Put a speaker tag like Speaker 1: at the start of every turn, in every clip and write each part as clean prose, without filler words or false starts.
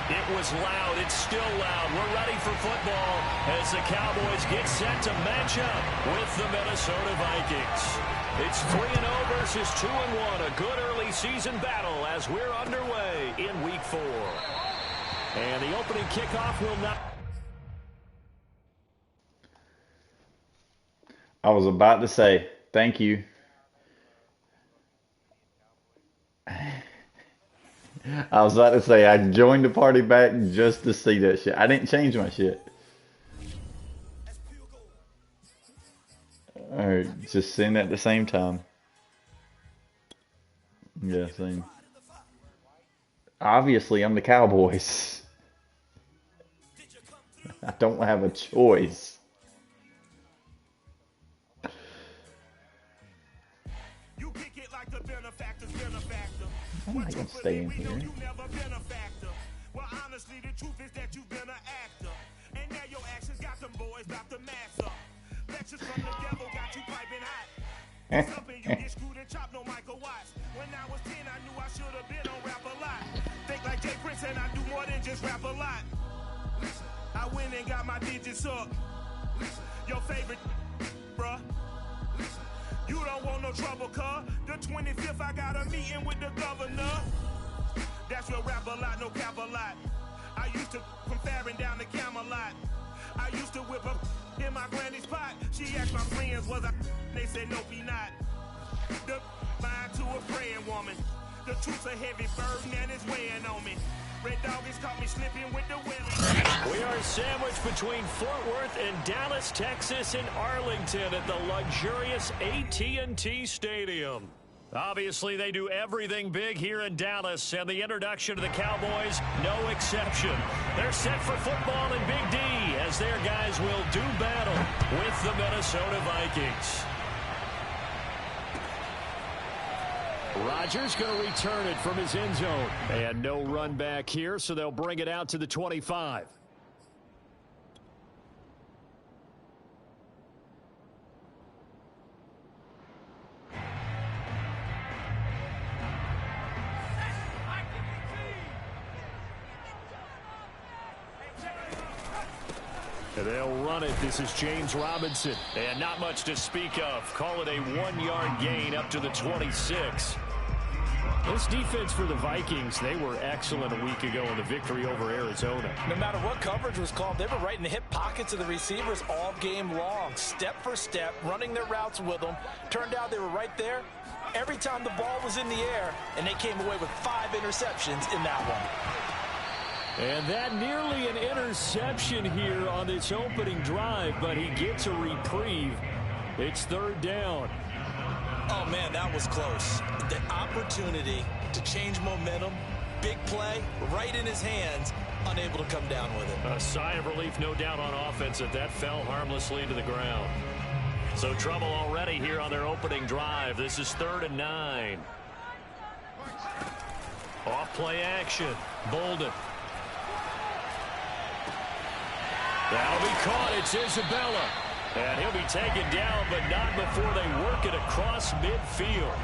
Speaker 1: It was loud. It's still loud. We're ready for football as the Cowboys get set to match up with the Minnesota Vikings. It's 3-0 versus 2-1. A good early season battle as we're underway in Week 4. And the opening kickoff will not...
Speaker 2: I was about to say, thank you. I was about to say, I joined the party back just to see that shit. I didn't change my shit. Alright, just send at the same time. Yeah, same. Obviously, I'm the Cowboys. I don't have a choice. I'm not gonna stay in here.
Speaker 3: Well, honestly, the truth is that you've been an actor. And now your actions got them boys about to mass up. Lectures from the devil got you piping hot. Something you get screwed and chopped, no Michael Watts. When I was 10, I knew I should have been on rap a lot. Think like Jay Prince and I do more than just rap a lot. I went and got my digits up. Your favorite, bruh. You don't want no trouble, cuz. The 25th, I got a meeting with the governor. That's real rap a lot, no cap a lot. I used to from Farron down to Camelot. I used to whip up in my granny's pot. She asked my friends, was I? They said, no, be not. The line to a praying woman. The truth's a heavy burden and it's weighing on me. Red Dog has caught me slipping with the wind.
Speaker 1: We are sandwiched between Fort Worth and Dallas, Texas, and Arlington at the luxurious AT&T Stadium. Obviously, they do everything big here in Dallas, and the introduction to the Cowboys, no exception. They're set for football in Big D as their guys will do battle with the Minnesota Vikings. Rodgers going to return it from his end zone. And no run back here, so they'll bring it out to the 25. They'll run it. This is James Robinson. And not much to speak of. Call it a 1-yard gain up to the 26. This defense for the Vikings, they were excellent a week ago in the victory over Arizona.
Speaker 4: No matter what coverage was called, they were right in the hip pockets of the receivers all game long. Step for step, running their routes with them. Turned out they were right there every time the ball was in the air, and they came away with 5 interceptions in that one.
Speaker 1: And that nearly an interception here on this opening drive, but he gets a reprieve. It's third down.
Speaker 4: Oh, man, that was close. The opportunity to change momentum, big play, right in his hands, unable to come down with it.
Speaker 1: A sigh of relief, no doubt, on offense that fell harmlessly to the ground. So trouble already here on their opening drive. This is 3rd and 9. Off play action. Bolden. That'll be caught. It's Isabella. And he'll be taken down, but not before they work it across midfield.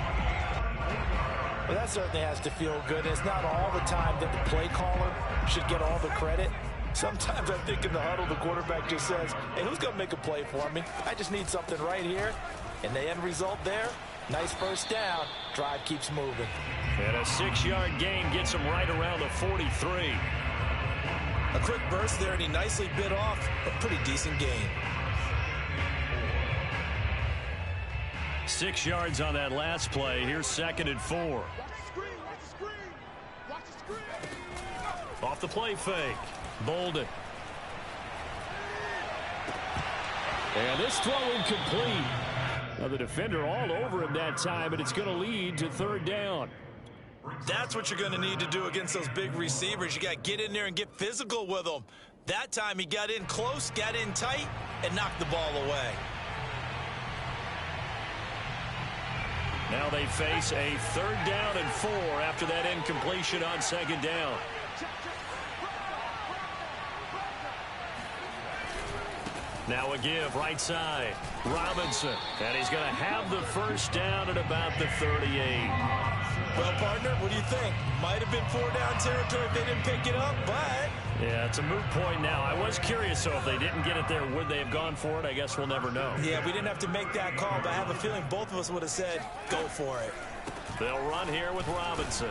Speaker 4: Well, that certainly has to feel good. It's not all the time that the play caller should get all the credit. Sometimes I think in the huddle, the quarterback just says, hey, who's going to make a play for me? I just need something right here. And the end result there, nice first down. Drive keeps moving.
Speaker 1: And a 6-yard gain gets him right around the 43.
Speaker 4: A quick burst there, and he nicely bit off a pretty decent gain.
Speaker 1: 6 yards on that last play. Here's 2nd and 4. Off the play fake. Bolden. And this throw incomplete. Now the defender all over him that time, and it's going to lead to 3rd down.
Speaker 4: That's what you're going to need to do against those big receivers. You got to get in there and get physical with them. That time he got in close, got in tight, and knocked the ball away.
Speaker 1: Now they face a 3rd down and 4 after that incompletion on 2nd down. Now a give, right side. Robinson. And he's going to have the first down at about the 38.
Speaker 4: Well, partner, what do you think? Might have been 4-down territory if they didn't pick it up, but...
Speaker 1: Yeah, it's a moot point now. I was curious, so if they didn't get it there, would they have gone for it? I guess we'll never know.
Speaker 4: Yeah, we didn't have to make that call, but I have a feeling both of us would have said, go for it.
Speaker 1: They'll run here with Robinson.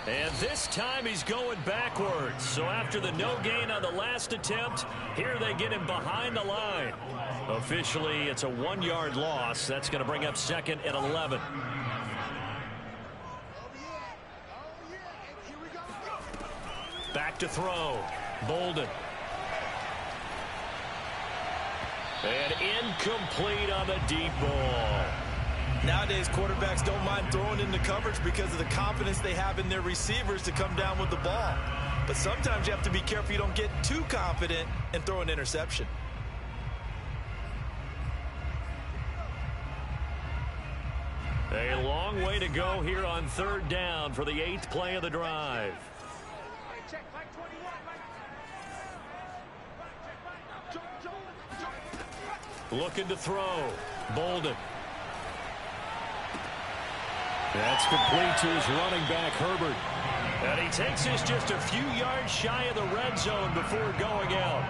Speaker 1: And this time he's going backwards. So after the no gain on the last attempt, here they get him behind the line. Officially, it's a 1-yard loss. That's going to bring up 2nd and 11. Back to throw. Bolden. And incomplete on the deep ball.
Speaker 4: Nowadays, quarterbacks don't mind throwing into coverage because of the confidence they have in their receivers to come down with the ball. But sometimes you have to be careful you don't get too confident and throw an interception.
Speaker 1: A long way to go here on 3rd down for the 8th play of the drive. Looking to throw. Bolden. That's complete to his running back, Herbert. And he takes this just a few yards shy of the red zone before going out.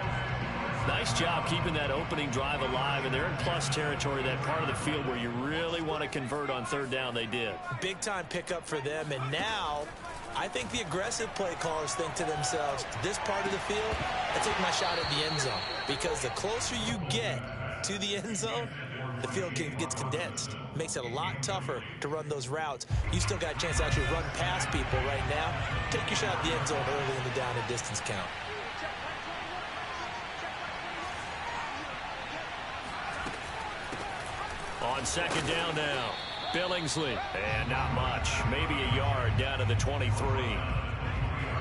Speaker 1: Nice job keeping that opening drive alive, and they're in plus territory, that part of the field where you really want to convert on 3rd down. They did.
Speaker 4: Big time pickup for them, and now I think the aggressive play callers think to themselves, this part of the field, I take my shot at the end zone, because the closer you get to the end zone, the field gets condensed. Makes it a lot tougher to run those routes. You still got a chance to actually run past people right now. Take your shot at the end zone early in the down and distance count.
Speaker 1: On 2nd down now, Billingsley. And not much. Maybe a yard down to the 23.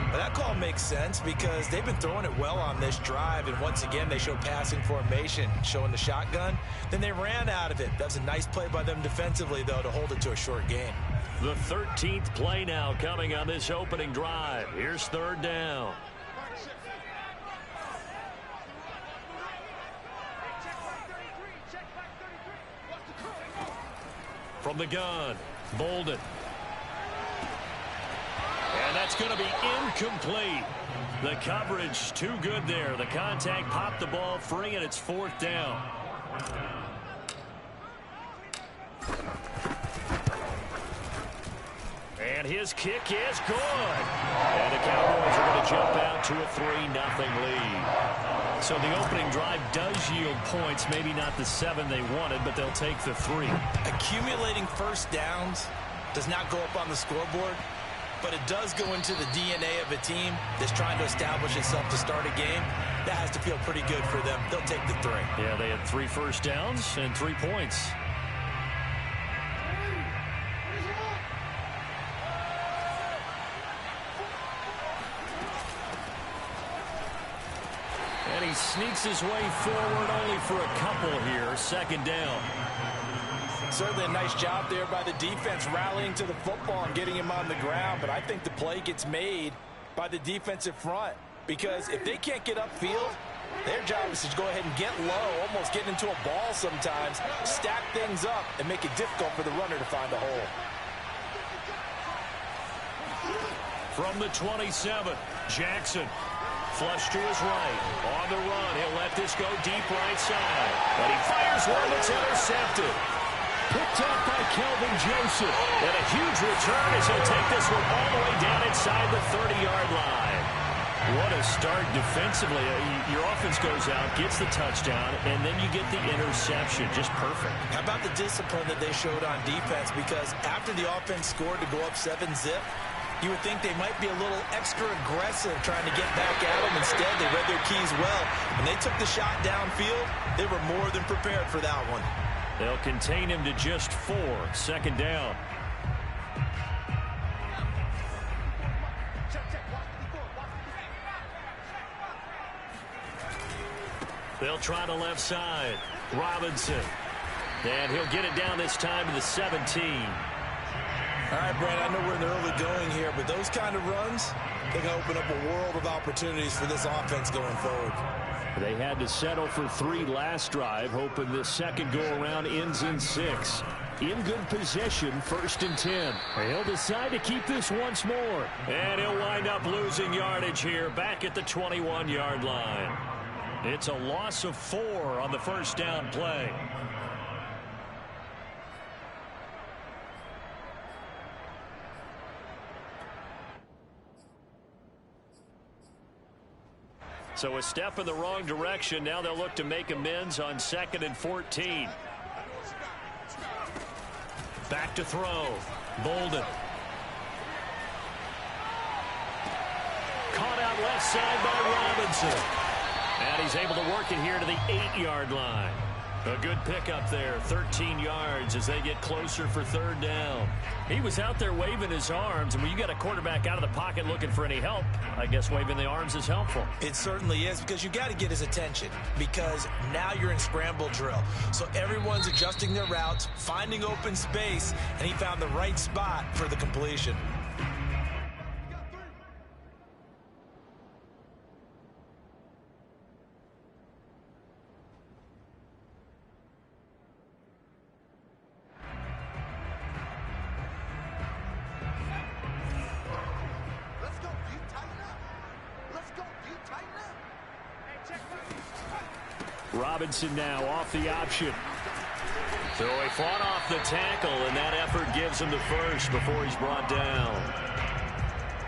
Speaker 4: Well, that call makes sense because they've been throwing it well on this drive, and once again they show passing formation, showing the shotgun. Then they ran out of it. That's a nice play by them defensively, though, to hold it to a short game.
Speaker 1: The 13th play now coming on this opening drive. Here's 3rd down. From the gun, Bolden. And that's going to be incomplete. The coverage too good there. The contact popped the ball free, and it's 4th down. And his kick is good. And the Cowboys are going to jump out to a 3-0 lead. So the opening drive does yield points, maybe not the 7 they wanted, but they'll take the 3.
Speaker 4: Accumulating first downs does not go up on the scoreboard, but it does go into the DNA of a team that's trying to establish itself to start a game. That has to feel pretty good for them. They'll take the 3.
Speaker 1: Yeah, they had 3 first downs and 3 points. And he sneaks his way forward only for a couple here. 2nd down.
Speaker 4: Certainly a nice job there by the defense rallying to the football and getting him on the ground, but I think the play gets made by the defensive front because if they can't get upfield, their job is to go ahead and get low, almost get into a ball sometimes, stack things up, and make it difficult for the runner to find a hole.
Speaker 1: From the 27, Jackson. Flush to his right. On the run, he'll let this go deep right side. But he fires one that's intercepted. Picked up by Kelvin Joseph. And a huge return as he'll take this one all the way down inside the 30-yard line. What a start defensively. Your offense goes out, gets the touchdown, and then you get the interception. Just perfect. How about the discipline that they showed on defense? Because after the offense scored to go up 7-zip, you would think they might be a little extra aggressive trying to get back at them. Instead, they read their keys well. When they took the shot downfield, they were more than prepared for that one. They'll contain him to just 4. 2nd down. They'll try the left side. Robinson. And he'll get it down this time to the 17.
Speaker 4: All right, Brandon, I know we're in the early going here, but those kind of runs, they can open up a world of opportunities for this offense going forward.
Speaker 1: They had to settle for 3 last drive, hoping this second go-around ends in 6. in good position, 1st and 10. He'll decide to keep this once more. And he'll wind up losing yardage here back at the 21-yard line. It's a loss of 4 on the first down play. So a step in the wrong direction. Now they'll look to make amends on 2nd and 14. Back to throw. Bolden. Caught out left side by Robinson. And he's able to work it here to the 8-yard line. A good pickup there, 13 yards as they get closer for 3rd down. He was out there waving his arms, and when you got a quarterback out of the pocket looking for any help, I guess waving the arms is helpful.
Speaker 4: It certainly is, because you got to get his attention, because now you're in scramble drill. So everyone's adjusting their routes, finding open space, and he found the right spot for the completion.
Speaker 1: Robinson now off the option. So he fought off the tackle, and that effort gives him the first before he's brought down.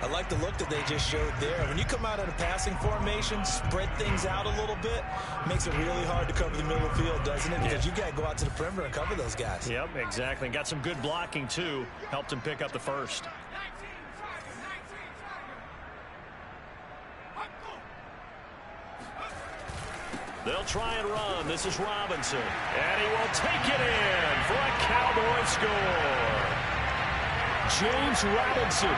Speaker 4: I like the look that they just showed there. When you come out in a passing formation, spread things out a little bit, makes it really hard to cover the middle of the field, doesn't it? Because you got to go out to the perimeter and cover those guys.
Speaker 1: Yep, exactly. Got some good blocking, too. Helped him pick up the first. They'll try and run. This is Robinson. And he will take it in for a Cowboy score. James Robinson,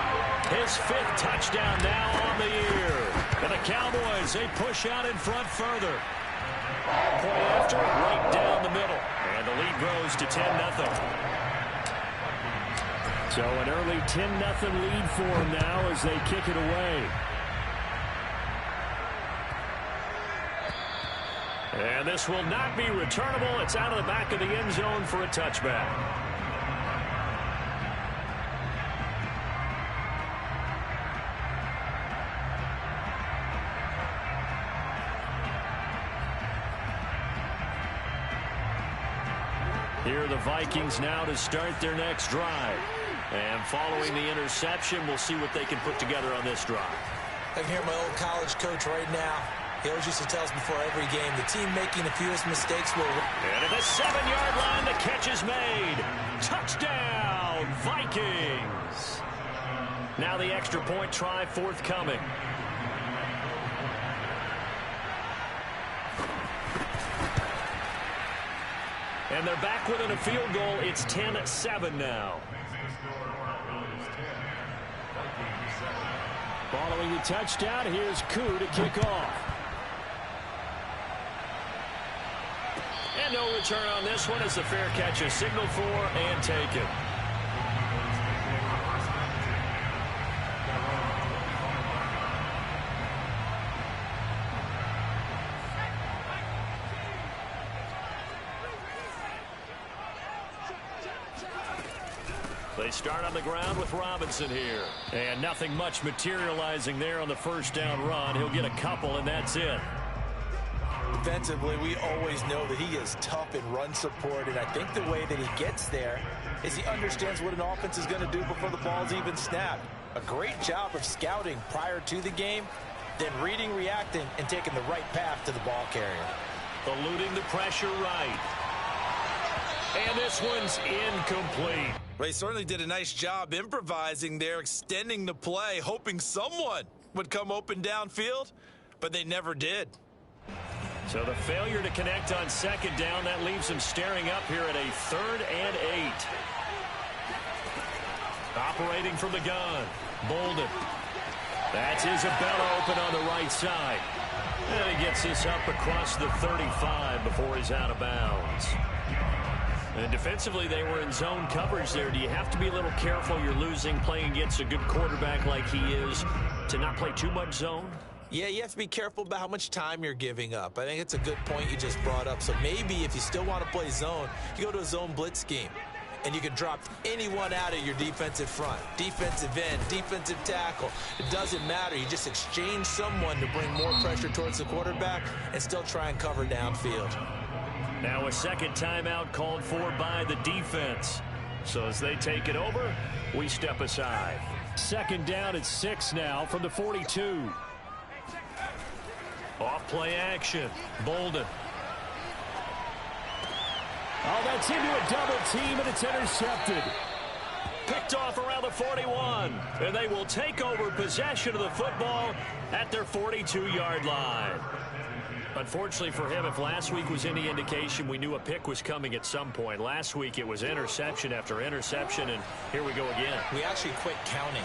Speaker 1: his 5th touchdown now on the year. And the Cowboys, they push out in front further. Point after, right down the middle. And the lead grows to 10-0. So an early 10-0 lead for them now as they kick it away. And this will not be returnable. It's out of the back of the end zone for a touchback. Here are the Vikings now to start their next drive. And following the interception, we'll see what they can put together on this drive.
Speaker 4: I can hear my old college coach right now. He always used to tell us before every game, the team making the fewest mistakes will win.
Speaker 1: And at the 7-yard line, the catch is made. Touchdown, Vikings. Now the extra point try forthcoming. And they're back within a field goal. It's 10-7 now. Following the touchdown, here's Koo to kick off. And no return on this one as the fair catch is signaled for and taken. They start on the ground with Robinson here. And nothing much materializing there on the first down run. He'll get a couple, and that's it.
Speaker 4: Defensively, we always know that he is tough in run support, and I think the way that he gets there is he understands what an offense is going to do before the ball's even snapped. A great job of scouting prior to the game, then reading, reacting, and taking the right path to the ball carrier.
Speaker 1: Eluding the pressure right. And this one's incomplete.
Speaker 4: They certainly did a nice job improvising there, extending the play, hoping someone would come open downfield, but they never did.
Speaker 1: So the failure to connect on second down, that leaves him staring up here at a 3rd and 8. Operating from the gun, Bolden. That's Isabella open on the right side. And he gets this up across the 35 before he's out of bounds. And defensively, they were in zone coverage there. Do you have to be a little careful? You're losing, playing against a good quarterback like he is, to not play too much zone?
Speaker 4: Yeah, you have to be careful about how much time you're giving up. I think it's a good point you just brought up. So maybe if you still want to play zone, you go to a zone blitz scheme. and you can drop anyone out of your defensive front. Defensive end, defensive tackle. It doesn't matter. You just exchange someone to bring more pressure towards the quarterback and still try and cover downfield.
Speaker 1: Now a second timeout called for by the defense. So as they take it over, we step aside. Second down at 6 now from the 42. Off play action. Bolden. Oh, that's into a double team, and it's intercepted. Picked off around the 41. And they will take over possession of the football at their 42-yard line. Unfortunately for him, if last week was any indication, we knew a pick was coming at some point. Last week it was interception after interception, and here we go again.
Speaker 4: We actually quit counting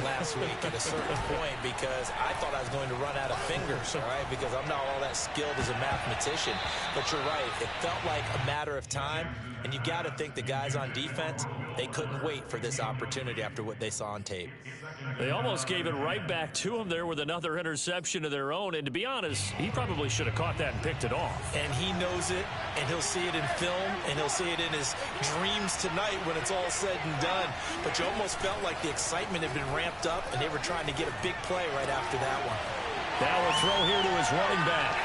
Speaker 4: last week at a certain point because I thought I was going to run out of fingers, all right, because I'm not all that skilled as a mathematician. But you're right. It felt like a matter of time, and you got to think the guys on defense, they couldn't wait for this opportunity after what they saw on tape.
Speaker 1: They almost gave it right back to him there with another interception of their own. And to be honest, he probably should have caught that and picked it off.
Speaker 4: And he knows it, and he'll see it in film, and he'll see it in his dreams tonight when it's all said and done. But you almost felt like the excitement had been ramped up, and they were trying to get a big play right after that one.
Speaker 1: Now a throw here to his running back.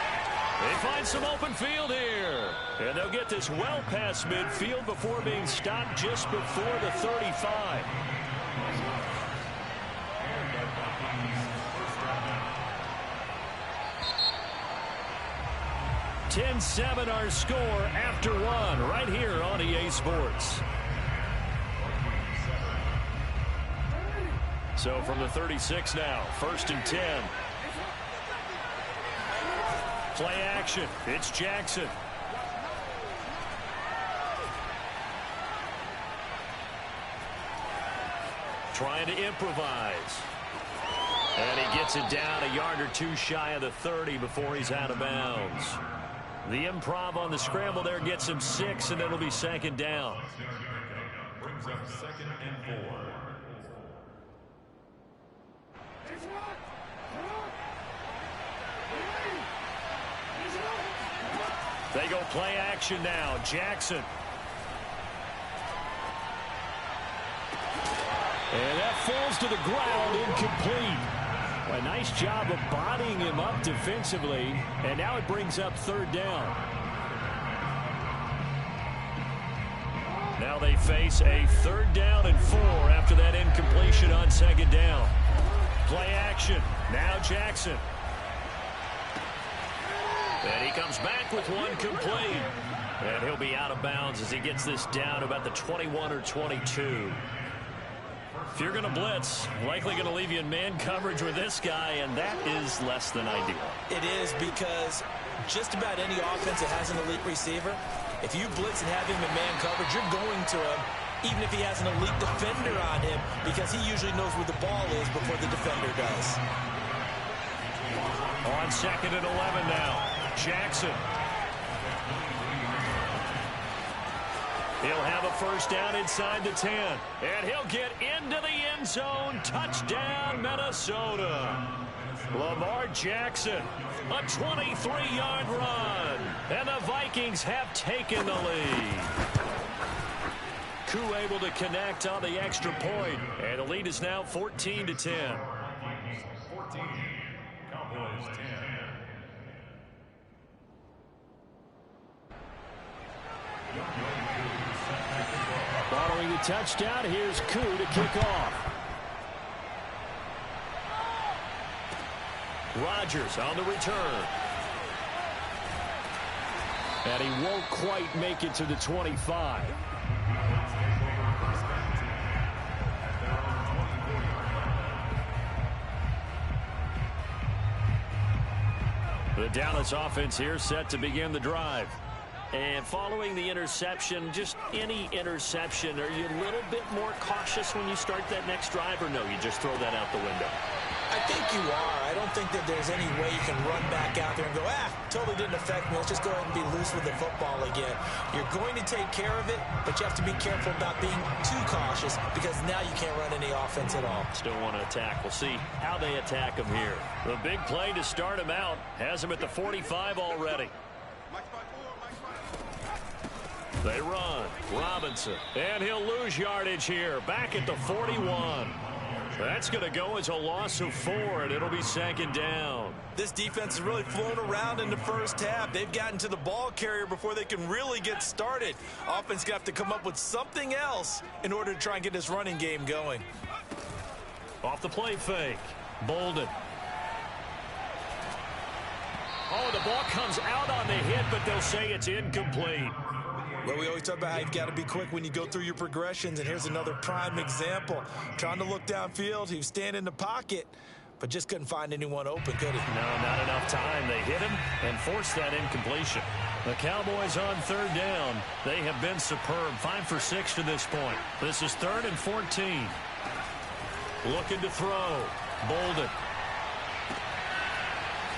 Speaker 1: They find some open field here. And they'll get this well past midfield before being stopped just before the 35. 10-7 our score after one right here on EA Sports. So from the 36 now, 1st and 10. Play action. It's Jackson. Trying to improvise. And he gets it down a yard or two shy of the 30 before he's out of bounds. The improv on the scramble there gets him 6, and it'll be 2nd down.
Speaker 5: Brings up 2nd and 4.
Speaker 1: They go play action now. Jackson. And that falls to the ground, incomplete. A nice job of bodying him up defensively, and now it brings up 3rd down. Now they face a 3rd down and 4 after that incompletion on 2nd down. Play action. Now Jackson. And he comes back with one complete. And he'll be out of bounds as he gets this down about the 21 or 22. If you're going to blitz, likely going to leave you in man coverage with this guy, and that is less than ideal.
Speaker 4: It is, because just about any offense that has an elite receiver, if you blitz and have him in man coverage, you're going to him, even if he has an elite defender on him, because he usually knows where the ball is before the defender does.
Speaker 1: On 2nd and 11 now, Jackson. He'll have a 1st down inside the 10. And he'll get into the end zone. Touchdown, Minnesota. Lamar Jackson, a 23-yard run. And the Vikings have taken the lead. Koo able to connect on the extra point. And the lead is now 14-10.
Speaker 5: 14, Cowboys 10.
Speaker 1: Following the touchdown, here's Koo to kick off. Rodgers on the return. And he won't quite make it to the 25. The Dallas offense here set to begin the drive. And following the interception, just any interception, are you a little bit more cautious when you start that next drive, or no, you just throw that out the window?
Speaker 4: I think you are. I don't think that there's any way you can run back out there and go, totally didn't affect me. Let's just go ahead and be loose with the football again. You're going to take care of it, but you have to be careful about being too cautious, because now you can't run any offense at all.
Speaker 1: Still want to attack. We'll see how they attack him here. The big play to start him out has him at the 45 already. They run. Robinson. And he'll lose yardage here. Back at the 41. That's going to go as a loss of 4, and it'll be second down.
Speaker 4: This defense has really flown around in the first half. They've gotten to the ball carrier before they can really get started. Offense got to have to come up with something else in order to try and get this running game going.
Speaker 1: Off the play fake. Bolden. Oh, the ball comes out on the hit, but they'll say it's incomplete.
Speaker 4: Well, we always talk about how you've got to be quick when you go through your progressions, and here's another prime example. Trying to look downfield, he was standing in the pocket, but just couldn't find anyone open, could he?
Speaker 1: No, not enough time. They hit him and forced that incompletion. The Cowboys on third down. They have been superb. 5 for 6 to this point. This is 3rd and 14. Looking to throw. Bolden.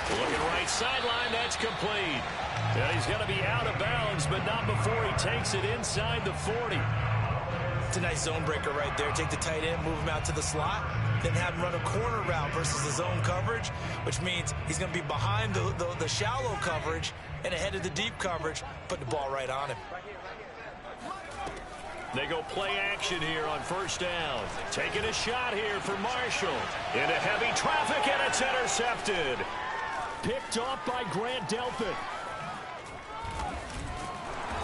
Speaker 1: Looking right sideline. That's complete. Yeah, he's going to be out of bounds, but not before he takes it inside the 40.
Speaker 4: It's a nice zone breaker right there. Take the tight end, move him out to the slot, then have him run a corner route versus the zone coverage, which means he's going to be behind the shallow coverage and ahead of the deep coverage, put the ball right on him.
Speaker 1: They go play action here on first down. Taking a shot here for Marshall. Into heavy traffic, and it's intercepted. Picked off by Grant Delpit.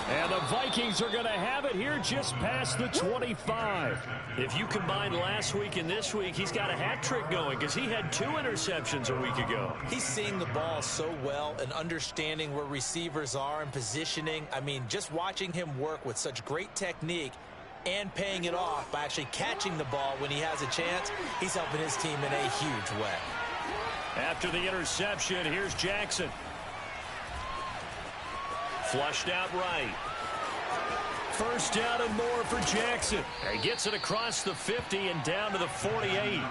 Speaker 1: And the Vikings are going to have it here just past the 25. If you combine last week and this week, he's got a hat trick going because he had 2 interceptions a week ago.
Speaker 4: He's seeing the ball so well and understanding where receivers are and positioning. I mean, just watching him work with such great technique and paying it off by actually catching the ball when he has a chance, he's helping his team in a huge way.
Speaker 1: After the interception, here's Jackson. Flushed out right. First down and more for Jackson. He gets it across the 50 and down to the 48.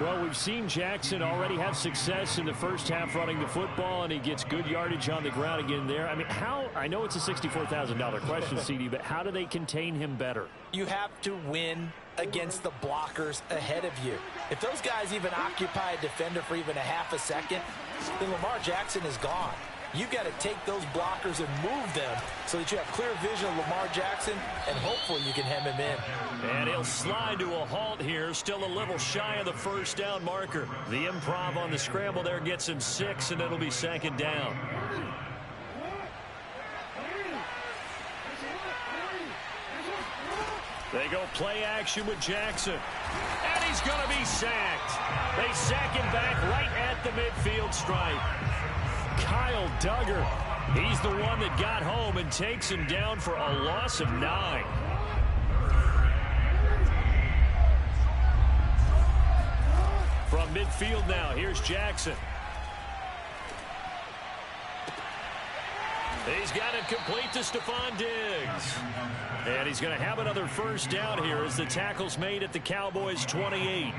Speaker 1: Well, we've seen Jackson already have success in the first half running the football, and he gets good yardage on the ground again there. I mean, I know it's a $64,000 question, CD, but how do they contain him better?
Speaker 4: You have to win against the blockers ahead of you. If those guys even occupy a defender for even a half a second, then Lamar Jackson is gone. You've got to take those blockers and move them so that you have clear vision of Lamar Jackson, and hopefully you can hem him in.
Speaker 1: And he'll slide to a halt here, still a little shy of the first down marker. The improv on the scramble there gets him 6, and it'll be second down. They go play action with Jackson. And he's going to be sacked. They sack him back right at the midfield stripe. Kyle Duggar, he's the one that got home and takes him down for a loss of 9. From midfield now, here's Jackson. He's got it complete to Stephon Diggs. And he's going to have another first down here as the tackle's made at the Cowboys' 28.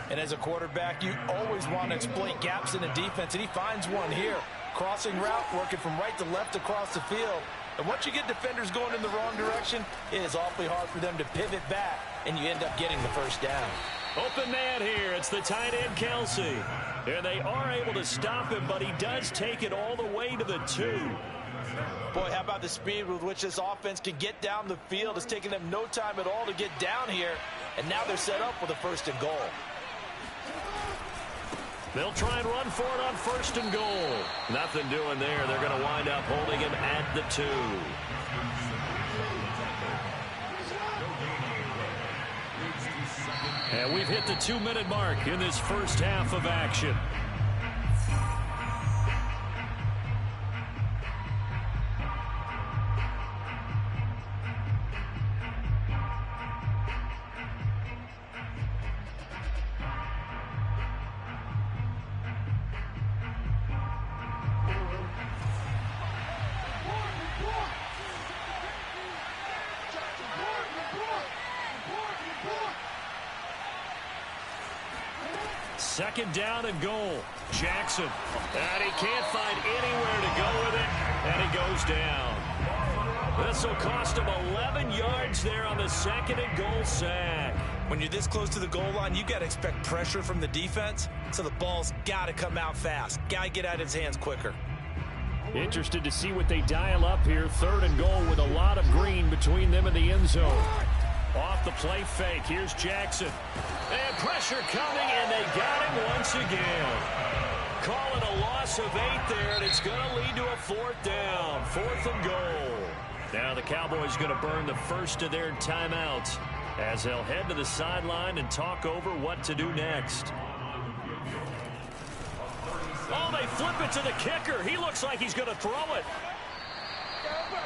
Speaker 4: And as a quarterback, you always want to exploit gaps in the defense, and he finds one here. Crossing route, working from right to left across the field. And once you get defenders going in the wrong direction, it is awfully hard for them to pivot back, and you end up getting the first down.
Speaker 1: Open man here. It's the tight end, Kelsey. And they are able to stop him, but he does take it all the way to the 2.
Speaker 4: Boy, how about the speed with which this offense can get down the field? It's taken them no time at all to get down here, and now they're set up with a 1st and goal.
Speaker 1: They'll try and run for it on 1st and goal. Nothing doing there. They're going to wind up holding him at the 2. And we've hit the 2-minute mark in this first half of action. Second down and goal. Jackson. And he can't find anywhere to go with it. And he goes down. This will cost him 11 yards there on the 2nd and goal sack.
Speaker 4: When you're this close to the goal line, you got to expect pressure from the defense. So the ball's got to come out fast. Got to get out of his hands quicker.
Speaker 1: Interested to see what they dial up here. 3rd and goal with a lot of green between them and the end zone. Off the play fake. Here's Jackson. And pressure coming, and they got him once again. Call it a loss of 8 there, and it's going to lead to a 4th down. 4th and goal. Now the Cowboys going to burn the first of their timeouts as they'll head to the sideline and talk over what to do next. Oh, they flip it to the kicker. He looks like he's going to throw it.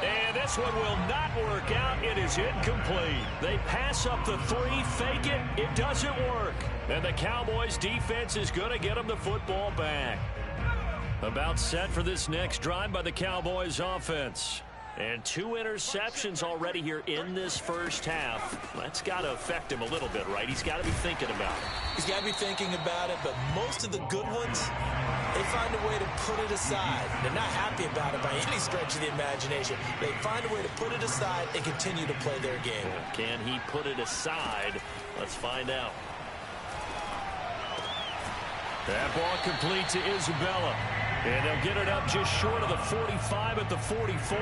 Speaker 1: And this one will not work out. It is incomplete. They pass up the 3, fake it. It doesn't work. And the Cowboys defense is going to get them the football back. About set for this next drive by the Cowboys offense. And 2 interceptions already here in this first half. That's got to affect him a little bit, right? He's got to be thinking about it.
Speaker 4: He's got to be thinking about it, but most of the good ones, they find a way to put it aside. They're not happy about it by any stretch of the imagination. They find a way to put it aside and continue to play their game.
Speaker 1: Can he put it aside? Let's find out. That ball complete to Isabella. And they'll get it up just short of the 45 at the 44.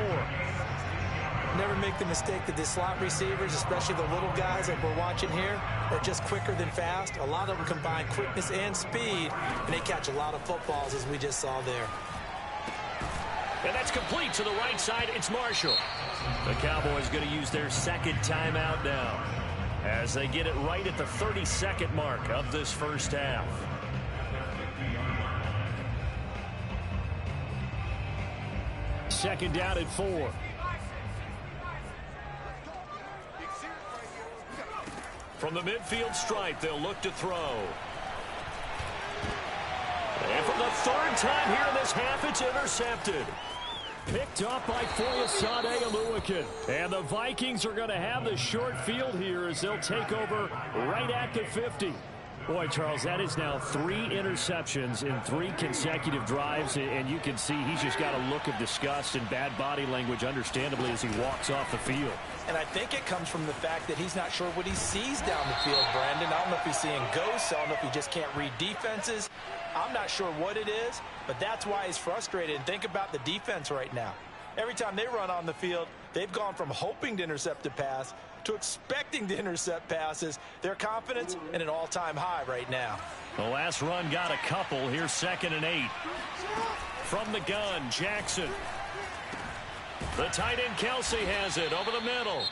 Speaker 4: Never make the mistake that the slot receivers, especially the little guys like we're watching here, are just quicker than fast. A lot of them combine quickness and speed, and they catch a lot of footballs, as we just saw there.
Speaker 1: And that's complete to the right side. It's Marshall. The Cowboys going to use their 2nd timeout now as they get it right at the 32nd mark of this first half. Second down at 4. From the midfield stripe, they'll look to throw. And for the 3rd time here in this half, it's intercepted. Picked up by Foyesade Oluwakin. And the Vikings are going to have the short field here as they'll take over right at the 50. Boy, Charles, that is now 3 interceptions in 3 consecutive drives, and you can see he's just got a look of disgust and bad body language, understandably, as he walks off the field.
Speaker 4: And I think it comes from the fact that he's not sure what he sees down the field, Brandon. I don't know if he's seeing ghosts. I don't know if he just can't read defenses. I'm not sure what it is, but that's why he's frustrated. And think about the defense right now. Every time they run on the field, they've gone from hoping to intercept a pass to expecting to intercept passes. Their confidence at an all-time high right now.
Speaker 1: The last run got a couple. Here's 2nd and 8. From the gun, Jackson. The tight end Kelsey has it over the middle.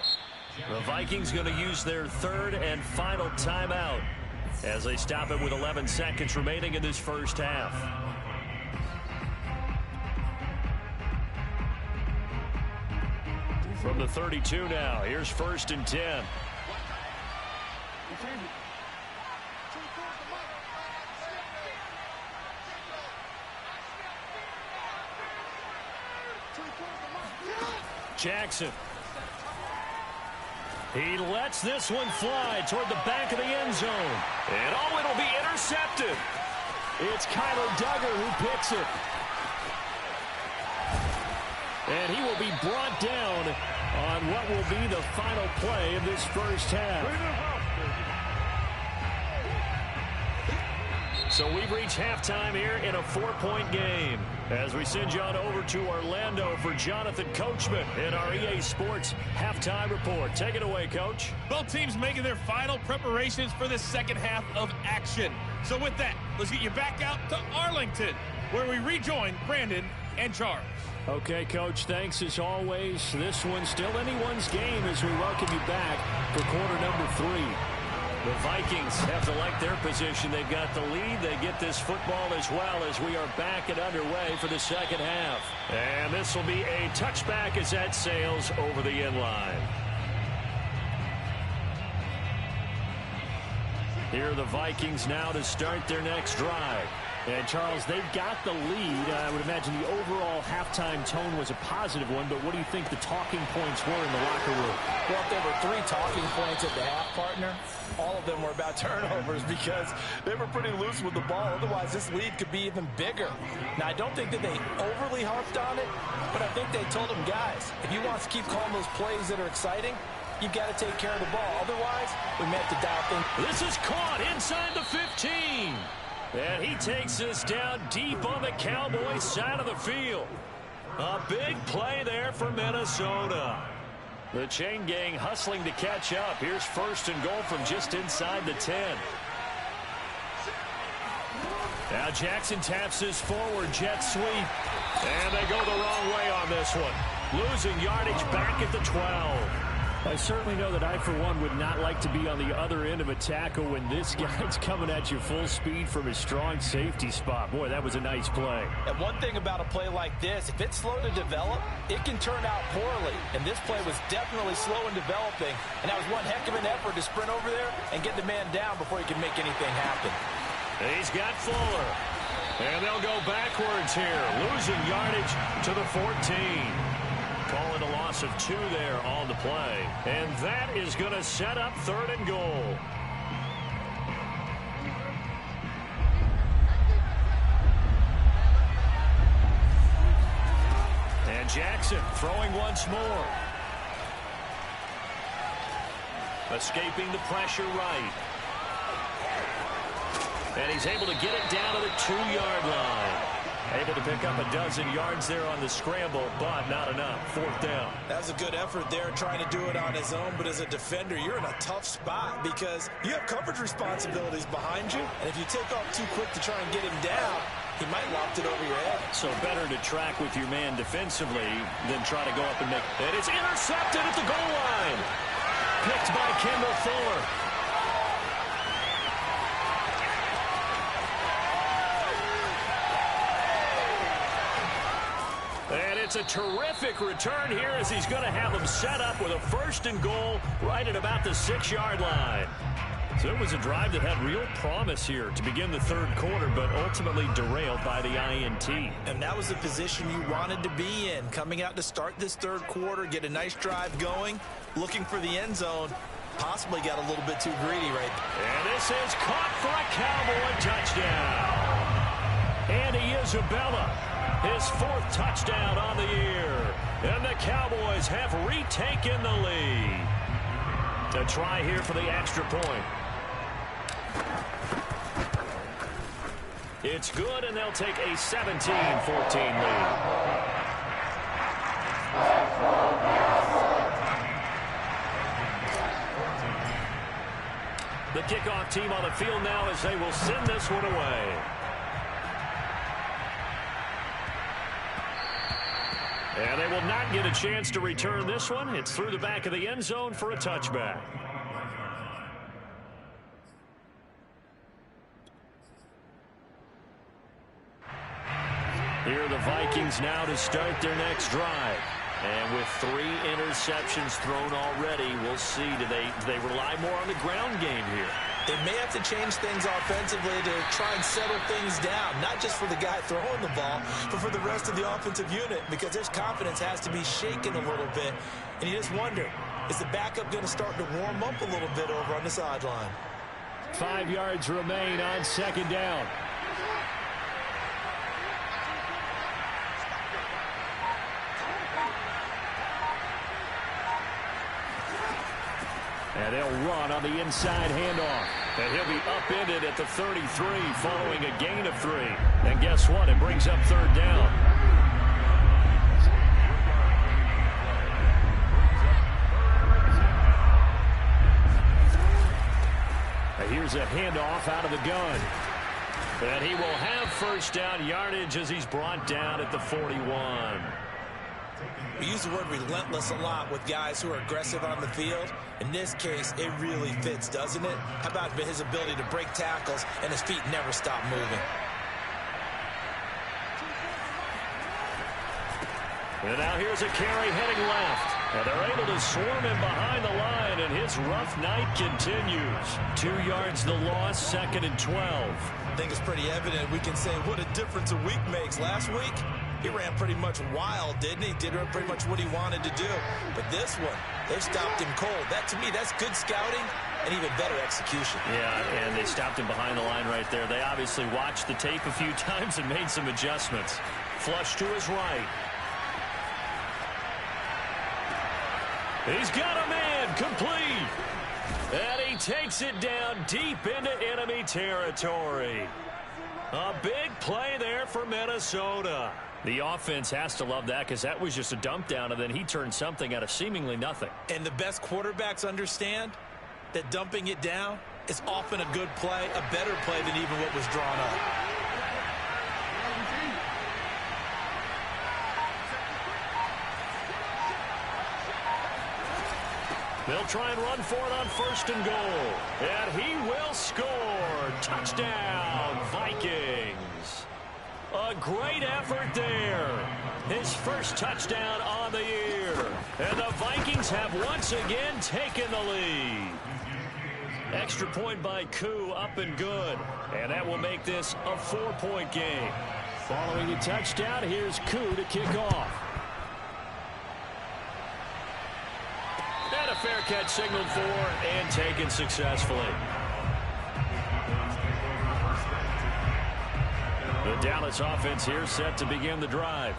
Speaker 1: The Vikings going to use their 3rd and final timeout as they stop it with 11 seconds remaining in this first half. From the 32 now, here's 1st and 10. Jackson. He lets this one fly toward the back of the end zone. And oh, it'll be intercepted. It's Kyler Duggar who picks it. And he will be brought down on what will be the final play of this first half. So we've reached halftime here in a 4-point game as we send you on over to Orlando for Jonathan Coachman in our EA Sports Halftime Report. Take it away, Coach.
Speaker 6: Both teams making their final preparations for the second half of action. So with that, let's get you back out to Arlington, where we rejoin Brandon and Charles.
Speaker 1: Okay, Coach, thanks as always. This one's still anyone's game as we welcome you back for quarter number 3. The Vikings have to like their position. They've got the lead. They get this football as well as we are back and underway for the second half. And this will be a touchback as that sails over the end line. Here are the Vikings now to start their next drive. And, Charles, they've got the lead. I would imagine the overall halftime tone was a positive one, but what do you think the talking points were in the locker room?
Speaker 4: Well, if there were 3 talking points at the half, partner, all of them were about turnovers because they were pretty loose with the ball. Otherwise, this lead could be even bigger. Now, I don't think that they overly harped on it, but I think they told them, guys, if you want to keep calling those plays that are exciting, you've got to take care of the ball. Otherwise, we may have to dial things.
Speaker 1: This is caught inside the 15. And he takes this down deep on the Cowboys side of the field. A big play there for Minnesota. The chain gang hustling to catch up. Here's first and goal from just inside the 10. Now Jackson taps his forward jet sweep. And they go the wrong way on this one. Losing yardage back at the 12. I certainly know that I, for one, would not like to be on the other end of a tackle when this guy's coming at you full speed from his strong safety spot. Boy, that was a nice play.
Speaker 4: And one thing about a play like this, if it's slow to develop, it can turn out poorly. And this play was definitely slow in developing. And that was one heck of an effort to sprint over there and get the man down before he can make anything happen.
Speaker 1: He's got Fuller. And they'll go backwards here, losing yardage to the 14. Call it a loss of 2 there on the play. And that is going to set up third and goal. And Jackson throwing once more. Escaping the pressure right. And he's able to get it down to the 2-yard line. Able to pick up a dozen yards there on the scramble, but not enough. 4th down.
Speaker 4: That was a good effort there trying to do it on his own, but as a defender, you're in a tough spot because you have coverage responsibilities behind you, and if you take off too quick to try and get him down, he might loft it over your head.
Speaker 1: So better to track with your man defensively than try to go up and make... And it's intercepted at the goal line. Picked by Kendall Fuller. And it's a terrific return here as he's going to have them set up with a first and goal right at about the 6-yard line. So it was a drive that had real promise here to begin the third quarter, but ultimately derailed by the INT.
Speaker 4: And that was the position you wanted to be in, coming out to start this third quarter, get a nice drive going, looking for the end zone. Possibly got a little bit too greedy right there.
Speaker 1: And this is caught for a Cowboy touchdown. Andy Isabella, his 4th touchdown on the year. And the Cowboys have retaken the lead. A try here for the extra point. It's good, and they'll take a 17-14 lead. The kickoff team on the field now as they will send this one away. And they will not get a chance to return this one. It's through the back of the end zone for a touchback. Here are the Vikings now to start their next drive. And with 3 interceptions thrown already, we'll see. Do they rely more on the ground game here?
Speaker 4: They may have to change things offensively to try and settle things down, not just for the guy throwing the ball, but for the rest of the offensive unit, because their confidence has to be shaken a little bit. And you just wonder, is the backup going to start to warm up a little bit over on the sideline?
Speaker 1: 5 yards remain on 2nd down. And they'll run on the inside handoff. And he'll be upended at the 33 following a gain of 3. And guess what? It brings up 3rd down. And here's a handoff out of the gun. And he will have 1st down yardage as he's brought down at the 41.
Speaker 4: We use the word relentless a lot with guys who are aggressive on the field. In this case, it really fits, doesn't it? How about his ability to break tackles and his feet never stop moving?
Speaker 1: And now here's a carry heading left. And they're able to swarm him behind the line, and his rough night continues. 2 yards the loss, 2nd and 12.
Speaker 4: I think it's pretty evident we can say what a difference a week makes. Last week, he ran pretty much wild, didn't he? Did pretty much what he wanted to do. But this one, they stopped him cold. That, to me, that's good scouting and even better execution.
Speaker 1: Yeah, and they stopped him behind the line right there. They obviously watched the tape a few times and made some adjustments. Flush to his right. He's got a man complete. And he takes it down deep into enemy territory. A big play there for Minnesota. The offense has to love that because that was just a dump down, and then he turned something out of seemingly nothing.
Speaker 4: And the best quarterbacks understand that dumping it down is often a good play, a better play than even what was drawn up.
Speaker 1: They'll try and run for it on 1st and goal. And he will score. Touchdown, Vikings. A great effort there. His first touchdown on the year. And the Vikings have once again taken the lead. Extra point by Koo, up and good. And that will make this a 4-point game. Following the touchdown, here's Koo to kick off. And a fair catch signaled for and taken successfully. The Dallas offense here set to begin the drive.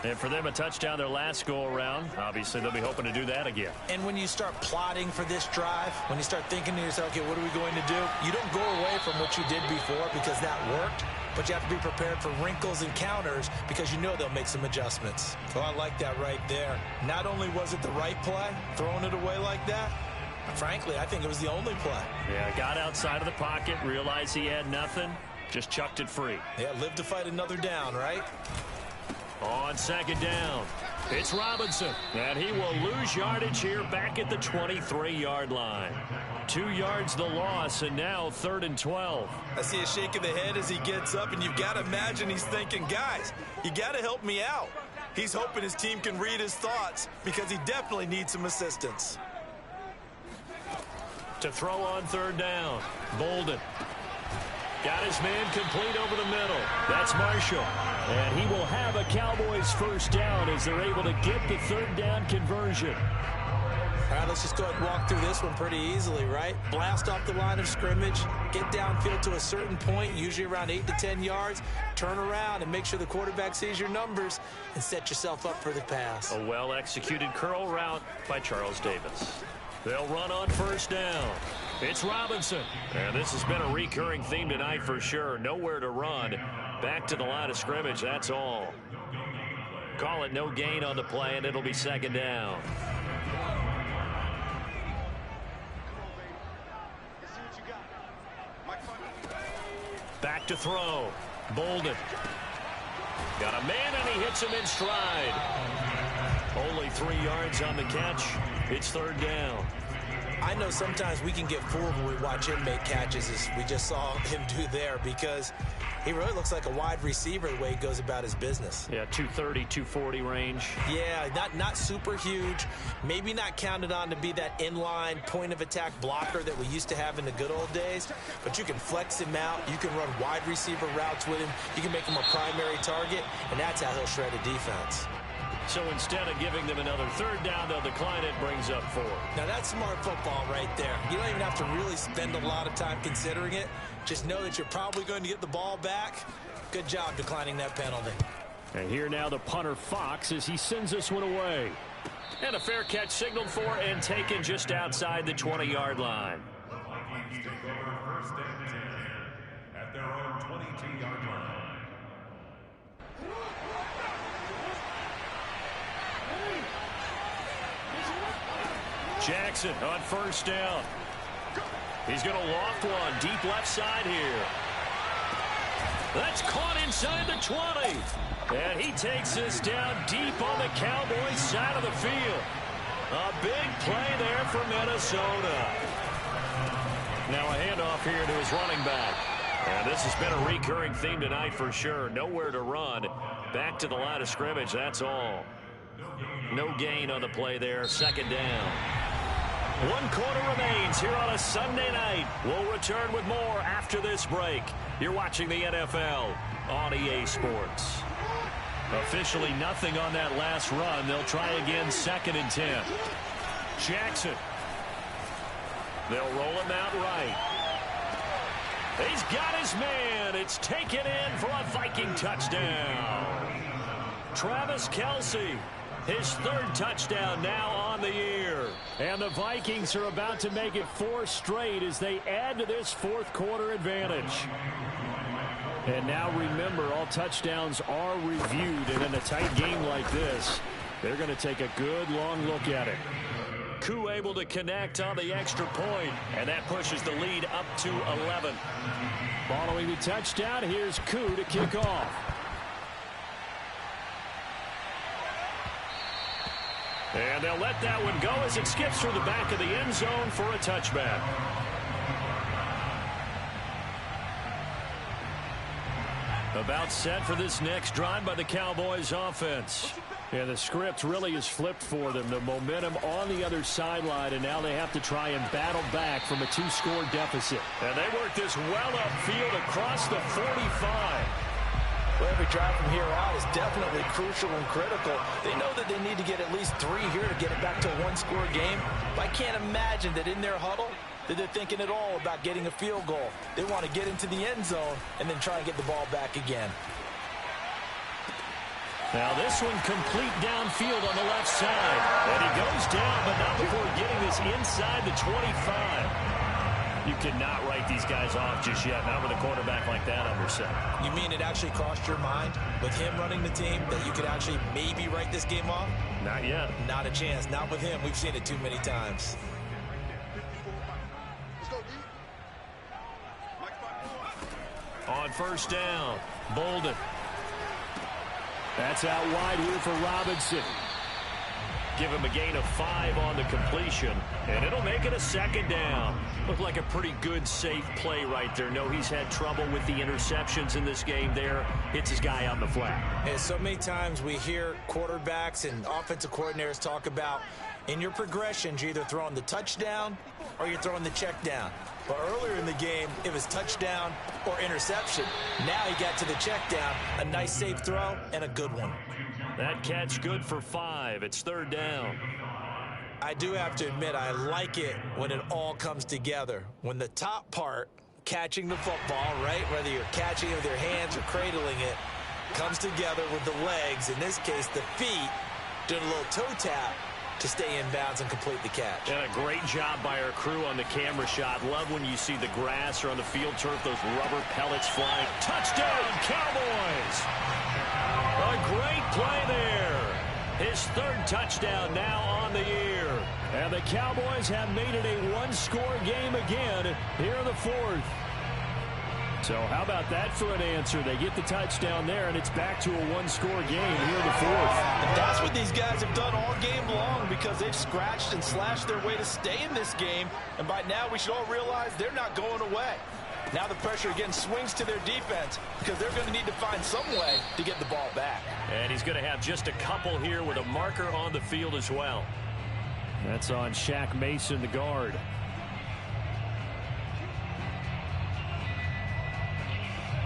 Speaker 1: And for them, a touchdown their last go-around. Obviously, they'll be hoping to do that again.
Speaker 4: And when you start plotting for this drive, when you start thinking to yourself, okay, what are we going to do? You don't go away from what you did before because that worked. But you have to be prepared for wrinkles and counters because you know they'll make some adjustments. So I like that right there. Not only was it the right play, throwing it away like that, frankly, I think it was the only play.
Speaker 1: Yeah, got outside of the pocket, realized he had nothing, just chucked it free.
Speaker 4: Yeah, live to fight another down, right?
Speaker 1: On 2nd down, it's Robinson, and he will lose yardage here back at the 23-yard line. 2 yards the loss, and now 3rd and 12.
Speaker 4: I see a shake of the head as he gets up, and you've got to imagine he's thinking, guys, you got to help me out. He's hoping his team can read his thoughts because he definitely needs some assistance.
Speaker 1: To throw on 3rd down, Bolden. Got his man complete over the middle. That's Marshall. And he will have a Cowboys first down as they're able to get the 3rd down conversion.
Speaker 4: All right, let's just go ahead and walk through this one pretty easily, right? Blast off the line of scrimmage, get downfield to a certain point, usually around 8 to 10 yards, turn around and make sure the quarterback sees your numbers and set yourself up for the pass.
Speaker 1: A well-executed curl route by Charles Davis. They'll run on 1st down. It's Robinson. And this has been a recurring theme tonight for sure. Nowhere to run. Back to the line of scrimmage, that's all. Call it no gain on the play, and it'll be 2nd down. Back to throw. Bolden. Got a man, and he hits him in stride. Only 3 yards on the catch. It's 3rd down.
Speaker 4: I know sometimes we can get fooled when we watch him make catches, as we just saw him do there, because he really looks like a wide receiver the way he goes about his business.
Speaker 1: Yeah, 230, 240 range.
Speaker 4: Yeah, not super huge. Maybe not counted on to be that inline point-of-attack blocker that we used to have in the good old days, but you can flex him out. You can run wide receiver routes with him. You can make him a primary target, and that's how he'll shred a defense.
Speaker 1: So instead of giving them another 3rd down, they'll decline it, brings up 4.
Speaker 4: Now that's smart football right there. You don't even have to really spend a lot of time considering it. Just know that you're probably going to get the ball back. Good job declining that penalty.
Speaker 1: And here now the punter Fox as he sends this one away. And a fair catch signaled for and taken just outside the 20-yard line.
Speaker 5: The Vikings take over 1st and 10 at their own 22-yard line.
Speaker 1: Jackson on 1st down. He's going to loft one deep left side here. That's caught inside the 20. And he takes this down deep on the Cowboys side of the field. A big play there for Minnesota. Now a handoff here to his running back. And this has been a recurring theme tonight for sure. Nowhere to run. Back to the line of scrimmage, that's all. No gain on the play there. 2nd down. 1 quarter remains here on a Sunday night. We'll return with more after this break. You're watching the NFL on EA Sports. Officially nothing on that last run. They'll try again 2nd and 10. Jackson. They'll roll him out right. He's got his man. It's taken in for a Viking touchdown. Travis Kelce. His 3rd touchdown now on the year. And the Vikings are about to make it 4 straight as they add to this 4th quarter advantage. And now remember, all touchdowns are reviewed, and in a tight game like this, they're going to take a good long look at it. Koo able to connect on the extra point, and that pushes the lead up to 11. Following the touchdown, here's Koo to kick off. And they'll let that one go as it skips through the back of the end zone for a touchback. About set for this next drive by the Cowboys offense. And the script really is flipped for them. The momentum on the other sideline, and now they have to try and battle back from a 2-score deficit. And they work this well upfield across the 45.
Speaker 4: Well, every drive from here out is definitely crucial and critical. They know that they need to get at least 3 here to get it back to a 1-score game. But I can't imagine that in their huddle that they're thinking at all about getting a field goal. They want to get into the end zone and then try and get the ball back again.
Speaker 1: Now this one complete downfield on the left side. And he goes down, but not before getting this inside the 25. You cannot write these guys off just yet, not with a quarterback like that under center.
Speaker 4: You mean it actually crossed your mind with him running the team that you could actually maybe write this game off?
Speaker 1: Not yet.
Speaker 4: Not a chance. Not with him. We've seen it too many times.
Speaker 1: On first down, Bolden. That's out wide here for Robinson. Give him a gain of 5 on the completion, and it'll make it a second down. Looked like a pretty good, safe play right there. No, he's had trouble with the interceptions in this game there. Hits his guy out in the flat.
Speaker 4: And so many times we hear quarterbacks and offensive coordinators talk about in your progressions, you're either throwing the touchdown or you're throwing the check down. But earlier in the game, it was touchdown or interception. Now he got to the check down, a nice safe throw, and a good one.
Speaker 1: That catch good for 5. It's third down.
Speaker 4: I do have to admit, I like it when it all comes together. When the top part, catching the football, right, whether you're catching it with your hands or cradling it, comes together with the legs, in this case the feet, doing a little toe tap to stay in bounds and complete the catch.
Speaker 1: And a great job by our crew on the camera shot. Love when you see the grass or on the field turf, those rubber pellets flying. Touchdown, Cowboys! A great play there. His third touchdown now on the year. And the Cowboys have made it a 1-score game again here in the 4th. So how about that for an answer? They get the touchdown there, and it's back to a 1-score game here in the 4th.
Speaker 4: And that's what these guys have done all game long, because they've scratched and slashed their way to stay in this game. And by now we should all realize they're not going away. Now the pressure again swings to their defense, because they're going to need to find some way to get the ball back.
Speaker 1: And he's going to have just a couple here with a marker on the field as well. That's on Shaq Mason, the guard.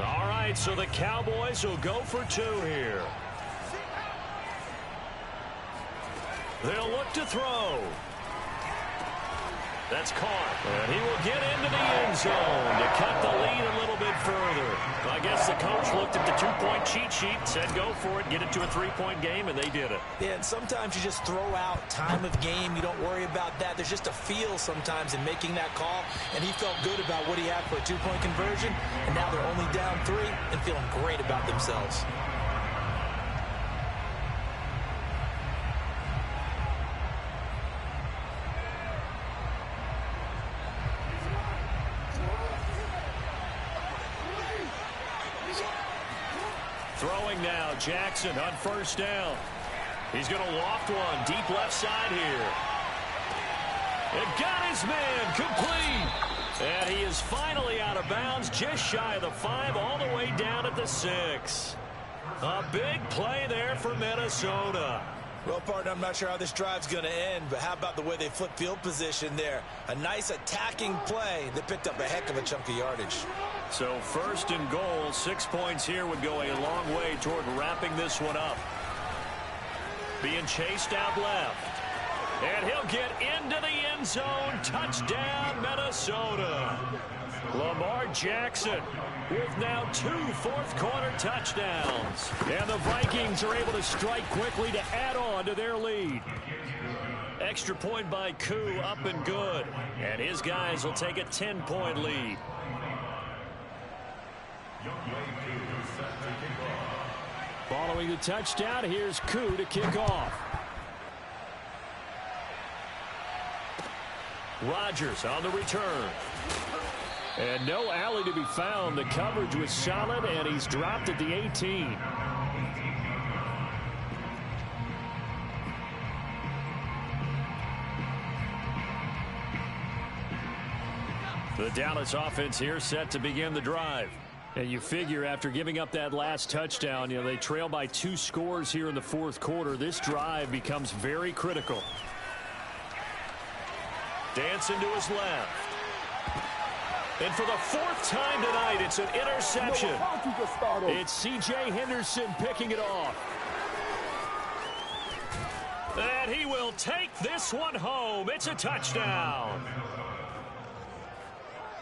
Speaker 1: All right, so the Cowboys will go for 2 here. They'll look to throw. That's caught. And he will get into the end zone to cut the lead a little bit further. I guess the coach looked at the 2-point cheat sheet, said go for it, get it to a 3-point game, and they did it.
Speaker 4: Yeah, and sometimes you just throw out time of game. You don't worry about that. There's just a feel sometimes in making that call, and he felt good about what he had for a 2-point conversion, and now they're only down 3 and feeling great about themselves.
Speaker 1: Throwing now, Jackson on first down. He's going to loft one deep left side here. It got his man complete. And he is finally out of bounds, just shy of the 5, all the way down at the 6. A big play there for Minnesota.
Speaker 4: Well, partner, I'm not sure how this drive's going to end, but how about the way they flip field position there? A nice attacking play that picked up a heck of a chunk of yardage.
Speaker 1: So first and goal, 6 points here would go a long way toward wrapping this one up. Being chased out left. And he'll get into the end zone. Touchdown, Minnesota. Lamar Jackson with now 2 fourth-quarter touchdowns. And the Vikings are able to strike quickly to add on to their lead. Extra point by Koo, up and good. And his guys will take a 10-point lead. Following the touchdown, here's Koo to kick off. Rodgers on the return. And no alley to be found. The coverage was solid, and he's dropped at the 18. The Dallas offense here set to begin the drive. And you figure after giving up that last touchdown, they trail by 2 scores here in the fourth quarter. This drive becomes very critical. Dancing to his left. And for the 4th time tonight, it's an interception. It's C.J. Henderson picking it off. And he will take this one home. It's a touchdown.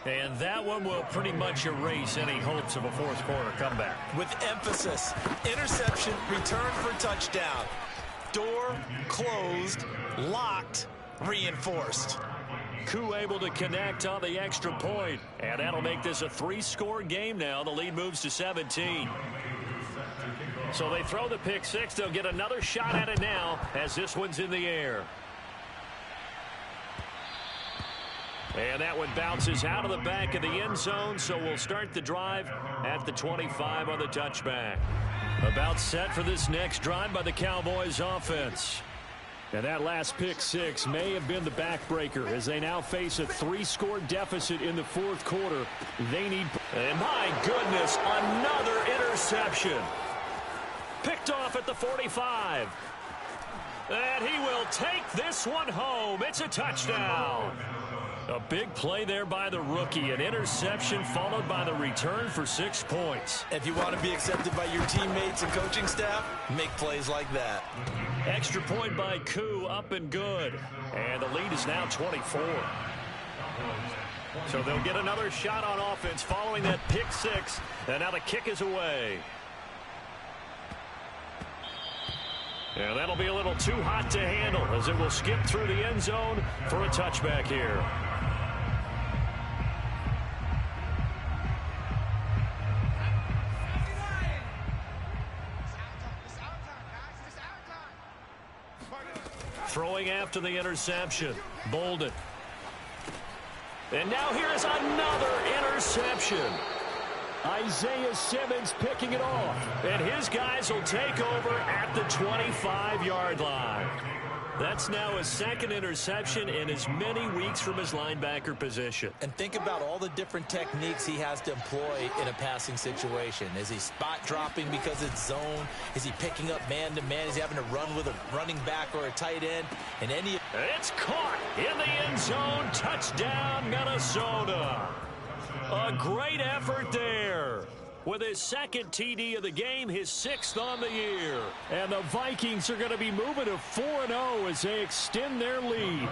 Speaker 1: And that one will pretty much erase any hopes of a fourth quarter comeback.
Speaker 4: With emphasis, interception, return for touchdown. Door closed, locked, reinforced.
Speaker 1: Koo able to connect on the extra point. And that'll make this a 3-score game now. The lead moves to 17. So they throw the pick six. They'll get another shot at it now as this one's in the air. And that one bounces out of the back of the end zone, so we'll start the drive at the 25 on the touchback. About set for this next drive by the Cowboys offense. And that last pick six may have been the backbreaker as they now face a 3-score deficit in the fourth quarter. They need... And my goodness, another interception. Picked off at the 45. And he will take this one home. It's a touchdown. A big play there by the rookie. An interception followed by the return for 6 points.
Speaker 4: If you want to be accepted by your teammates and coaching staff, make plays like that.
Speaker 1: Extra point by Koo, up and good. And the lead is now 24. So they'll get another shot on offense following that pick six. And now the kick is away. And that'll be a little too hot to handle as it will skip through the end zone for a touchback here. Throwing after the interception. Bolden. And now here's another interception. Isaiah Simmons picking it off. And his guys will take over at the 25-yard line. That's now his second interception in as many weeks from his linebacker position.
Speaker 4: And think about all the different techniques he has to employ in a passing situation. Is he spot dropping because it's zone? Is he picking up man-to-man? Is he having to run with a running back or a tight end? And
Speaker 1: it's caught in the end zone. Touchdown, Minnesota. A great effort there. With his second TD of the game, his 6th on the year. And the Vikings are going to be moving to 4-0 as they extend their lead.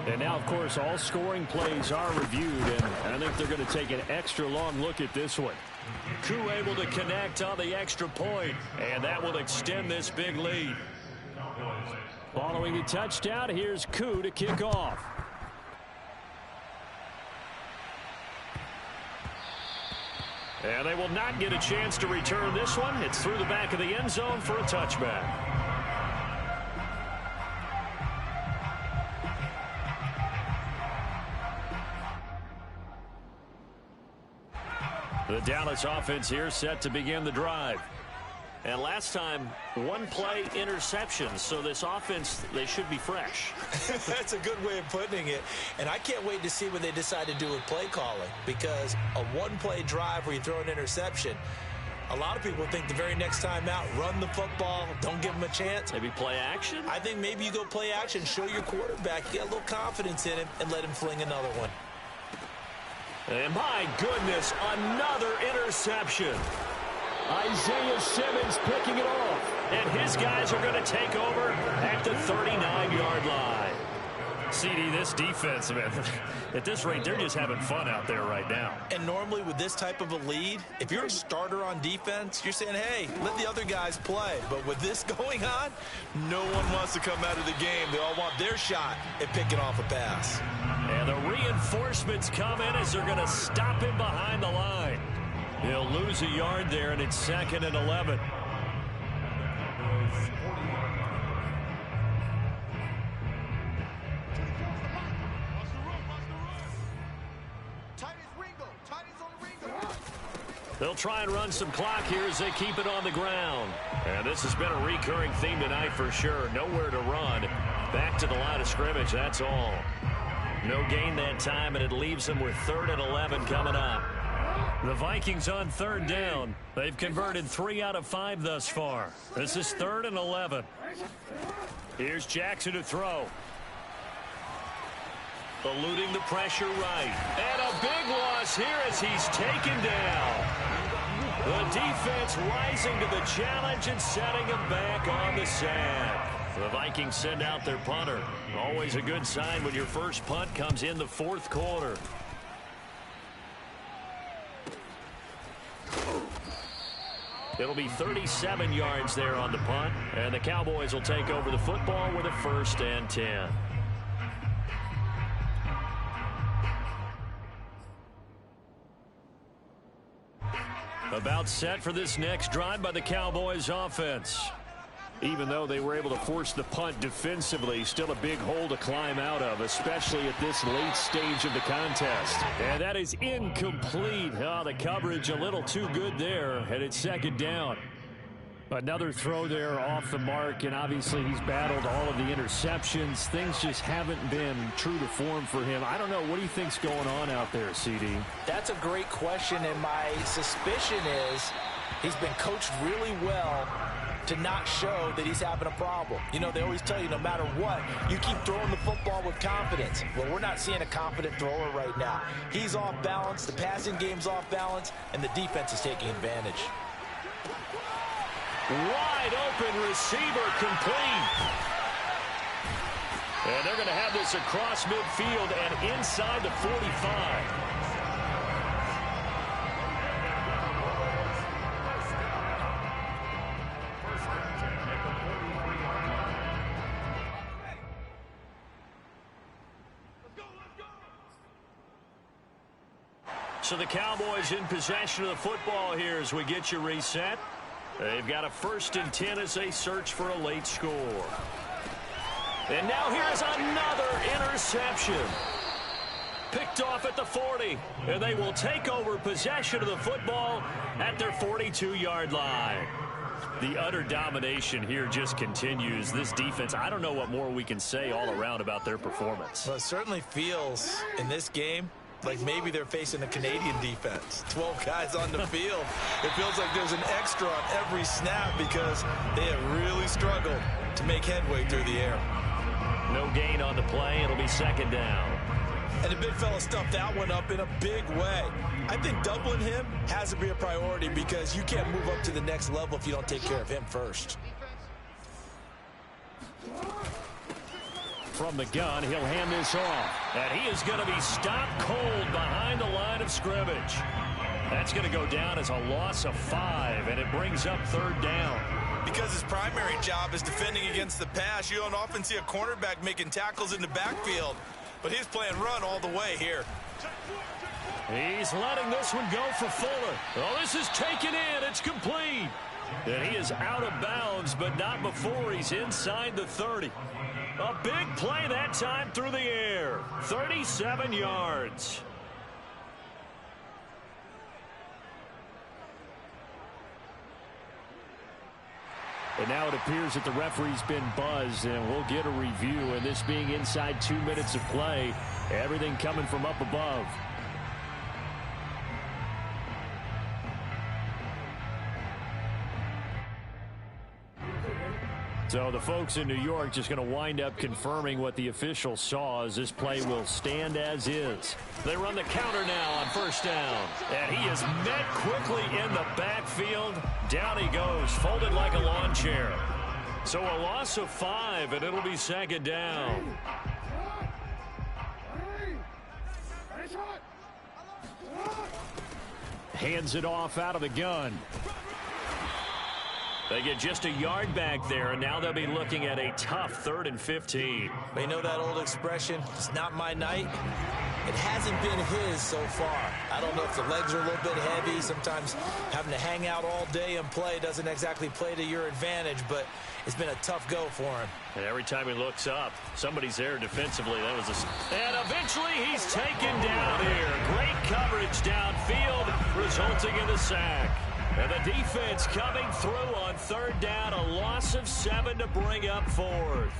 Speaker 1: And now, of course, all scoring plays are reviewed, and I think they're going to take an extra long look at this one. Koo able to connect on the extra point, and that will extend this big lead. Following the touchdown, here's Koo to kick off. And they will not get a chance to return this one. It's through the back of the end zone for a touchback. The Dallas offense here set to begin the drive. And last time, 1-play interception. So this offense, they should be fresh.
Speaker 4: That's a good way of putting it. And I can't wait to see what they decide to do with play calling. Because a 1-play drive where you throw an interception, a lot of people think the very next time out, run the football, don't give them a chance.
Speaker 1: Maybe play action?
Speaker 4: I think maybe you go play action, show your quarterback, get a little confidence in him, and let him fling another one.
Speaker 1: And my goodness, another interception. Isaiah Simmons picking it off. And his guys are going to take over at the 39-yard line. CD, this defense, man, at this rate, they're just having fun out there right now.
Speaker 4: And normally with this type of a lead, if you're a starter on defense, you're saying, hey, let the other guys play. But with this going on, no one wants to come out of the game. They all want their shot at picking off a pass.
Speaker 1: And the reinforcements come in as they're going to stop him behind the line. He'll lose a yard there, and it's 2nd and 11. They'll try and run some clock here as they keep it on the ground. And this has been a recurring theme tonight for sure. Nowhere to run. Back to the line of scrimmage, that's all. No gain that time, and it leaves them with 3rd and 11 coming up. The Vikings on 3rd down. They've converted 3 out of 5 thus far. This is 3rd and 11. Here's Jackson to throw. Eluding the pressure right. And a big loss here as he's taken down. The defense rising to the challenge and setting him back on the sack. The Vikings send out their punter. Always a good sign when your first punt comes in the 4th quarter. It'll be 37 yards there on the punt, and the Cowboys will take over the football with a 1st and 10. About set for this next drive by the Cowboys offense. Even though they were able to force the punt defensively, still a big hole to climb out of, especially at this late stage of the contest. And that is incomplete. Oh, the coverage a little too good there, and it's 2nd down. Another throw there off the mark, and obviously he's battled all of the interceptions. Things just haven't been true to form for him. I don't know. What do you think's going on out there, CD?
Speaker 4: That's a great question, and my suspicion is he's been coached really well to not show that he's having a problem. You know, they always tell you no matter what, you keep throwing the football with confidence. Well, we're not seeing a confident thrower right now. He's off balance, the passing game's off balance, and the defense is taking advantage.
Speaker 1: Wide open receiver complete. And they're going to have this across midfield and inside the 45. So the Cowboys in possession of the football here as we get you reset. They've got a 1st and 10 as they search for a late score. And now here's another interception. Picked off at the 40. And they will take over possession of the football at their 42-yard line. The utter domination here just continues. This defense, I don't know what more we can say all around about their performance.
Speaker 4: Well, it certainly feels in this game like maybe they're facing a Canadian defense. 12 guys on the field. It feels like there's an extra on every snap because they have really struggled to make headway through the air.
Speaker 1: No gain on the play. It'll be 2nd down.
Speaker 4: And the big fella stuffed that one up in a big way. I think doubling him has to be a priority because you can't move up to the next level if you don't take care of him first.
Speaker 1: From the gun, he'll hand this off. And he is going to be stopped cold behind the line of scrimmage. That's going to go down as a loss of 5, and it brings up 3rd down.
Speaker 7: Because his primary job is defending against the pass, you don't often see a cornerback making tackles in the backfield. But he's playing run all the way here.
Speaker 1: He's letting this one go for Fuller. Oh, this is taken in. It's complete. And he is out of bounds, but not before he's inside the 30. A big play that time through the air. 37 yards. And now it appears that the referee's been buzzed, and we'll get a review. And this being inside 2 minutes of play, everything coming from up above. So the folks in New York just going to wind up confirming what the official saw as this play will stand as is. They run the counter now on 1st down. And he is met quickly in the backfield. Down he goes, folded like a lawn chair. So a loss of 5, and it'll be 2nd down. Hands it off out of the gun. They get just a yard back there, and now they'll be looking at a tough 3rd and 15.
Speaker 4: They know that old expression, it's not my night. It hasn't been his so far. I don't know if the legs are a little bit heavy. Sometimes having to hang out all day and play doesn't exactly play to your advantage, but it's been a tough go for him.
Speaker 1: And every time he looks up, somebody's there defensively. That was and eventually he's taken down here. Great coverage downfield, resulting in the sack. And the defense coming through on third down, a loss of 7 to bring up fourth.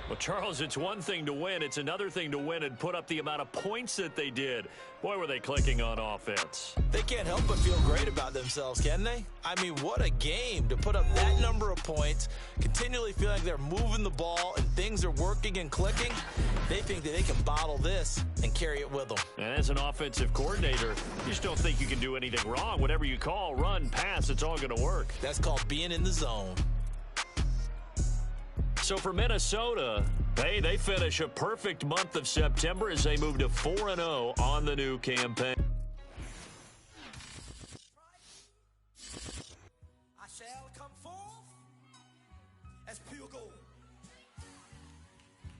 Speaker 1: Well, Charles, it's one thing to win. It's another thing to win and put up the amount of points that they did. Boy, were they clicking on offense.
Speaker 4: They can't help but feel great about themselves, can they? I mean, what a game to put up that number of points, continually feel like they're moving the ball and things are working and clicking. They think that they can bottle this and carry it with them.
Speaker 1: And as an offensive coordinator, you just don't think you can do anything wrong. Whatever you call, run, pass, it's all going to work.
Speaker 4: That's called being in the zone.
Speaker 1: So for Minnesota, they finish a perfect month of September as they move to 4-0 on the new campaign.
Speaker 8: I shall come forth as pure gold.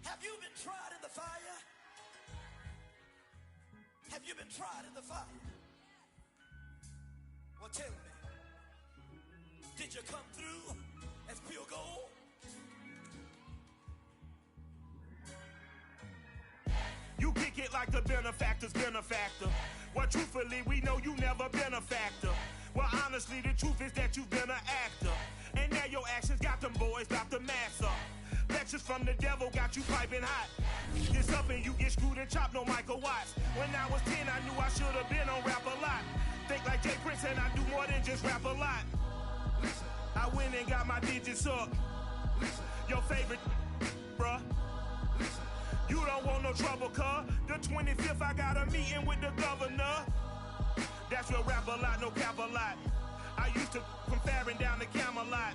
Speaker 8: Have you been tried in the fire? Have you been tried in the fire? Well, tell me, did you come through as pure gold?
Speaker 3: You kick it like the benefactor's benefactor. Well, truthfully, we know you never been a factor. Well, honestly, the truth is that you've been an actor. And now your actions got them boys, got the mass up. Lectures from the devil got you piping hot. This up and you get screwed and chopped, no Michael Watts. When I was 10, I knew I should have been on rap a lot. Think like Jay Prince and I do more than just rap a lot. I went and got my digits up. Your favorite, bruh. You don't want no trouble, cuz. The 25th, I got a meeting with the governor. That's real rap a lot, no cap a lot. I used to from Farron down to Camelot.